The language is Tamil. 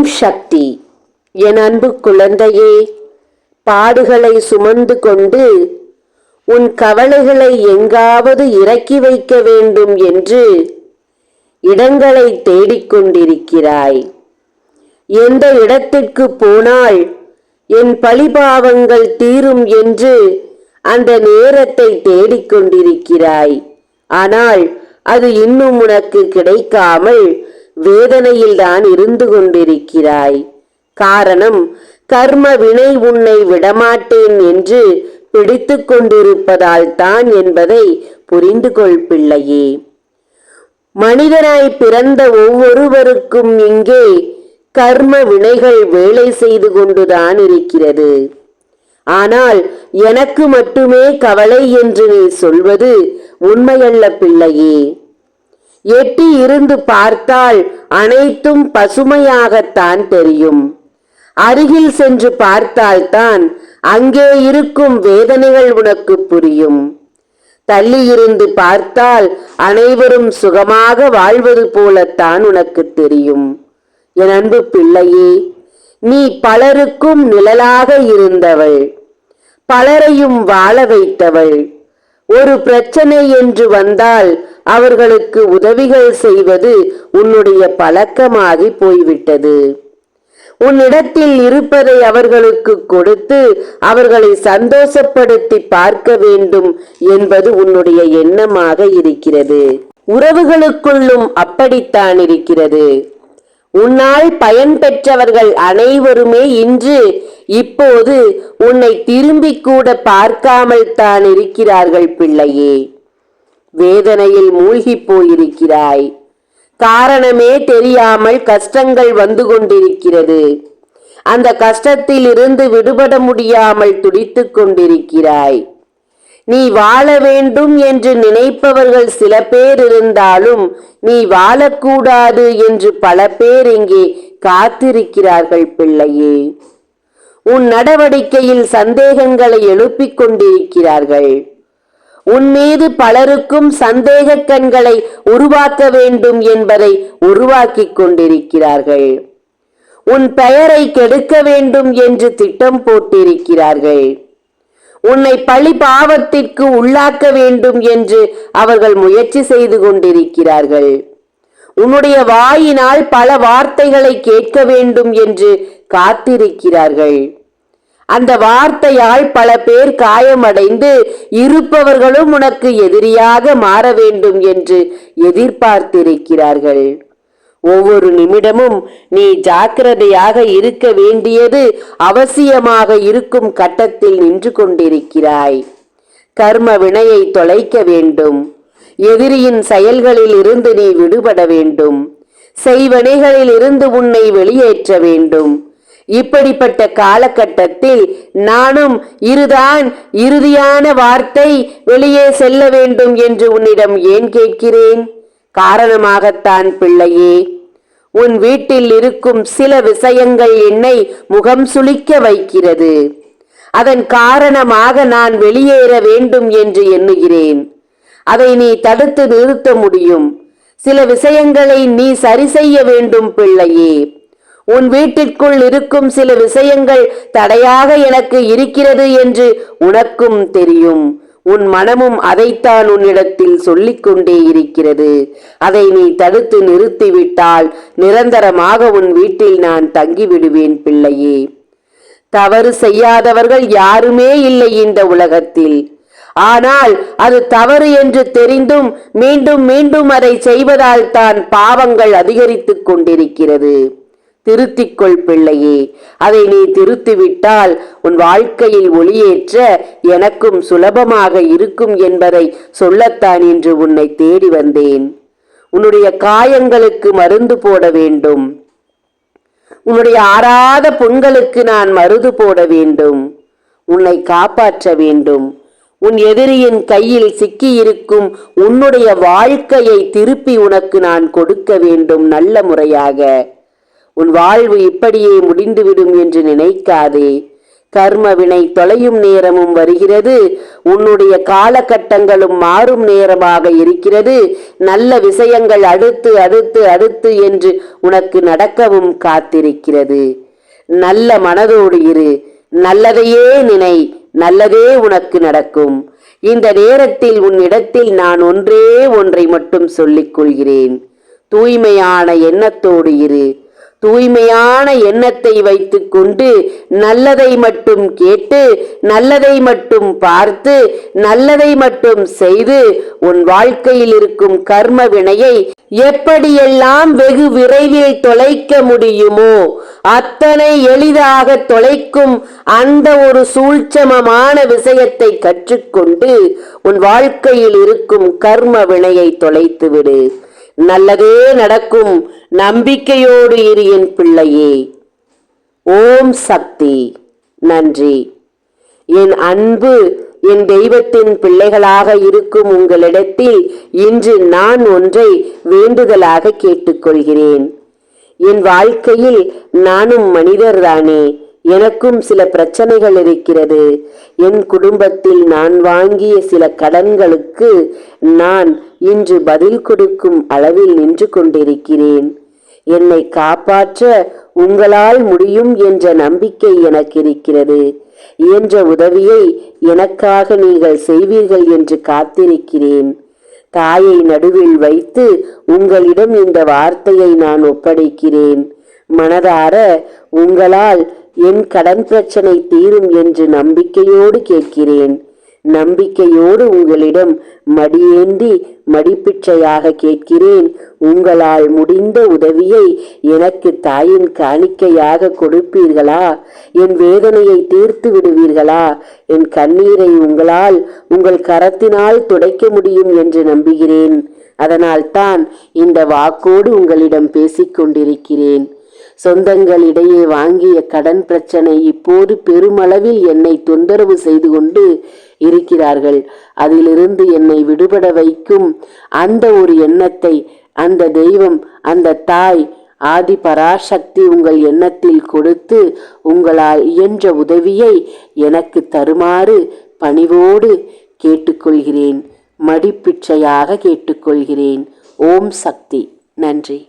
ஓம் சக்தி. என் அன்பு குழந்தையே, பாடுகளை சுமந்து கொண்டு உன் கவலைகளை எங்காவது இறக்கி வைக்க வேண்டும் என்று இடங்களை தேடிக்கொண்டிருக்கிறாய். எந்த இடத்திற்கு போனால் என் பழிபாவங்கள் தீரும் என்று அந்த நேரத்தை தேடிக்கொண்டிருக்கிறாய். ஆனால் அது இன்னும் உனக்கு கிடைக்காமல் வேதனையில் தான் இருந்து கொண்டிருக்கிறாய். காரணம், கர்ம வினை உன்னை விடமாட்டேன் என்று பிடித்து கொண்டிருப்பதால் தான் என்பதை புரிந்து கொள் பிள்ளையே. மனிதனாய் பிறந்த ஒவ்வொருவருக்கும் இங்கே கர்ம வினைகள் வேலை செய்து கொண்டுதான் இருக்கிறது. ஆனால் எனக்கு மட்டுமே கவலை என்று நீ சொல்வது உண்மையல்ல பிள்ளையே. எட்டி இருந்து பார்த்தால் அனைத்தும் பசுமையாகத்தான் தெரியும். அருகில் சென்று பார்த்தால்தான் அங்கே இருக்கும் வேதனைகள் உனக்கு புரியும். தள்ளி இருந்து பார்த்தால் அனைவரும் சுகமாக வாழ்வது போலத்தான் உனக்கு தெரியும். என் அன்பு பிள்ளையே, நீ பலருக்கும் நிழலாக இருந்தவள், பலரையும் வாழ வைத்தவள். ஒரு பிரச்சனை என்று வந்தால் அவர்களுக்கு உதவிகள் செய்வது உன்னுடைய பழக்கமாகி போய்விட்டது. உன்னிடத்தில் இருப்பதை அவர்களுக்கு கொடுத்து அவர்களை சந்தோஷப்படுத்தி பார்க்க வேண்டும் என்பது உன்னுடைய எண்ணமாக இருக்கிறது. உறவுகளுக்குள்ளும் அப்படித்தான் இருக்கிறது. உன்னால் பயன் பெற்றவர்கள் அனைவருமே இன்று இப்போது உன்னை திரும்பி கூட பார்க்காமல் தான் இருக்கிறார்கள் பிள்ளையே. வேதனையில் மூழ்கி போயிருக்கிறாய். காரணமே தெரியாமல் கஷ்டங்கள் வந்து கொண்டிருக்கிறது. அந்த கஷ்டத்தில் இருந்து விடுபட முடியாமல் துடித்துக் கொண்டிருக்கிறாய். நீ வாழ வேண்டும் என்று நினைப்பவர்கள் சில பேர் இருந்தாலும் நீ வாழக்கூடாது என்று பல பேர் இங்கே காத்திருக்கிறார்கள் பிள்ளையே. உன் நடவடிக்கையில் சந்தேகங்களை எழுப்பிக் கொண்டிருக்கிறார்கள். உன் மீது பலருக்கும் சந்தேக கண்களை உருவாக்க வேண்டும் என்பதை உருவாக்கி கொண்டிருக்கிறார்கள். உன் பெயரை கெடுக்க வேண்டும் என்று திட்டம் போட்டிருக்கிறார்கள். உன்னை பழி பாவத்திற்கு உள்ளாக்க வேண்டும் என்று அவர்கள் முயற்சி செய்து கொண்டிருக்கிறார்கள். உன்னுடைய வாயினால் பல வார்த்தைகளை கேட்க வேண்டும் என்று காத்திருக்கிறார்கள். அந்த வார்த்தையால் பல பேர் காயமடைந்து இருப்பவர்களும் உனக்கு எதிரியாக மாற வேண்டும் என்று எதிர்பார்த்திருக்கிறார்கள். ஒவ்வொரு நிமிடமும் நீ ஜாக்கிரதையாக இருக்க வேண்டியது அவசியமாக இருக்கும் கட்டத்தில் நின்று கொண்டிருக்கிறாய். கர்ம வினையை தொலைக்க வேண்டும். எதிரியின் செயல்களில் இருந்து நீ விடுபட வேண்டும். செய்வனைகளில் இருந்து உன்னை வெளியேற்ற வேண்டும். இப்படிப்பட்ட காலகட்டத்தில் நானும் இதுதான் இறுதியான வார்த்தை, வெளியே செல்ல வேண்டும் என்று உன்னிடம் ஏன் கேட்கிறேன்? காரணமாகத்தான் பிள்ளையே. உன் வீட்டில் இருக்கும் சில விஷயங்கள் என்னை முகம் சுளிக்க வைக்கிறது. அதன் காரணமாக நான் வெளியேற வேண்டும் என்று எண்ணுகிறேன். அதை நீ தடுத்து நிறுத்த முடியும். சில விஷயங்களை நீ சரி செய்ய வேண்டும் பிள்ளையே. உன் வீட்டிற்குள் இருக்கும் சில விஷயங்கள் தடையாக எனக்கு இருக்கிறது என்று உனக்கும் தெரியும். உன் மனமும் அதைத்தான் உன்னிடத்தில் சொல்லிக் கொண்டே இருக்கிறது. அதை நீ தடுத்து நிறுத்திவிட்டால் நிரந்தரமாக உன் வீட்டில் நான் தங்கிவிடுவேன் பிள்ளையே. தவறு செய்யாதவர்கள் யாருமே இல்லை இந்த உலகத்தில். ஆனால் அது தவறு என்று தெரிந்தும் மீண்டும் மீண்டும் அதை செய்வதால் தான் பாவங்கள் அதிகரித்துக் கொண்டிருக்கிறது. திருத்திக்கொள் பிள்ளையே. அதை நீ திருத்திவிட்டால் உன் வாழ்க்கையில் ஒளியேற்ற எனக்கும் சுலபமாக இருக்கும் என்பதை சொல்லத்தான் இன்று உன்னை தேடி வந்தேன். உன்னுடைய காயங்களுக்கு மருந்து போட வேண்டும். உன்னுடைய ஆறாத புண்களுக்கு நான் மருந்து போட வேண்டும். உன்னை காப்பாற்ற வேண்டும். உன் எதிரியின் கையில் சிக்கியிருக்கும் உன்னுடைய வாழ்க்கையை திருப்பி உனக்கு நான் கொடுக்க வேண்டும் நல்ல முறையாக. உன் வாழ்வு இப்படியே முடிந்துவிடும் என்று நினைக்காதே. கர்ம வினை தொலையும் நேரமும் வருகிறது. உன்னுடைய காலகட்டங்களும் மாறும் நேரமாக இருக்கிறது. நல்ல விஷயங்கள் அடுத்து அடுத்து அடுத்து என்று உனக்கு நடக்கவும் காத்திருக்கிறது. நல்ல மனதோடு இரு, நல்லதையே நினை, நல்லதே உனக்கு நடக்கும். இந்த நேரத்தில் உன்னிடத்தில் நான் ஒன்றை மட்டும் சொல்லிக் கொள்கிறேன். தூய்மையான எண்ணத்தோடு இரு. தூய்மையான எண்ணத்தை வைத்துக் கொண்டு நல்லதை மட்டும் கேட்டு, நல்லதை மட்டும் பார்த்து, நல்லதை மட்டும் செய்து உன் வாழ்க்கையில் இருக்கும் கர்ம வினையை எப்படியெல்லாம் வெகு விரைவில் தொலைக்க முடியுமோ அத்தனை எளிதாக தொலைக்கும் அந்த ஒரு சூழ்ச்சமமான விஷயத்தை கற்றுக்கொண்டு உன் வாழ்க்கையில் இருக்கும் கர்ம வினையை தொலைத்துவிடு. நல்லதே நடக்கும். நம்பிக்கையோடு இரு என் பிள்ளையே. ஓம் சக்தி. நன்றி. என் அன்பு என் தெய்வத்தின் பிள்ளைகளாக இருக்கும் உங்களிடத்தில் இன்று நான் ஒன்றை வேண்டுதலாக கேட்டுக்கொள்கிறேன். என் வாழ்க்கையில் நானும் மனிதர்தானே, எனக்கும் சில பிரச்சனைகள் இருக்கிறது. என் குடும்பத்தில் நான் வாங்கிய சில கடன்களுக்கு நான் இன்று பதில் கொடுக்கும் அளவில் நின்று கொண்டிருக்கிறேன். என்னை காப்பாற்ற உங்களால் முடியும் என்ற நம்பிக்கை எனக்கு இருக்கிறது. இயன்ற உதவியை எனக்காக நீங்கள் செய்வீர்கள் என்று காத்திருக்கிறேன். தாயை நடுவில் வைத்து உங்களிடம் இந்த வார்த்தையை நான் ஒப்படைக்கிறேன். மனதார உங்களால் என் கடன் பிரச்சனை தீரும் என்று நம்பிக்கையோடு கேட்கிறேன். நம்பிக்கையோடு உங்களிடம் மடியேந்தி மடிப்பிச்சையாக கேட்கிறேன். உங்களால் முடிந்த உதவியை எனக்கு தாயின் காணிக்கையாக கொடுப்பீர்களா? என் வேதனையை தீர்த்து விடுவீர்களா? என் கண்ணீரை உங்களால் உங்கள் கரத்தினால் துடைக்க முடியும் என்று நம்புகிறேன். அதனால் தான் இந்த வாக்கோடு உங்களிடம் பேசிக் கொண்டிருக்கிறேன். சொந்தங்களிடையே வாங்கிய கடன் பிரச்சனை இப்போது பெருமளவில் என்னை தொந்தரவு செய்து கொண்டு இருக்கிறார்கள். அதிலிருந்து என்னை விடுபட வைக்கும் அந்த ஒரு எண்ணத்தை அந்த தெய்வம், அந்த தாய் ஆதி பராசக்தி உங்கள் எண்ணத்தில் கொடுத்து உங்களால் இயன்ற உதவியை எனக்கு தருமாறு பணிவோடு கேட்டுக்கொள்கிறேன். மடிப்பிச்சையாக கேட்டுக்கொள்கிறேன். ஓம் சக்தி. நன்றி.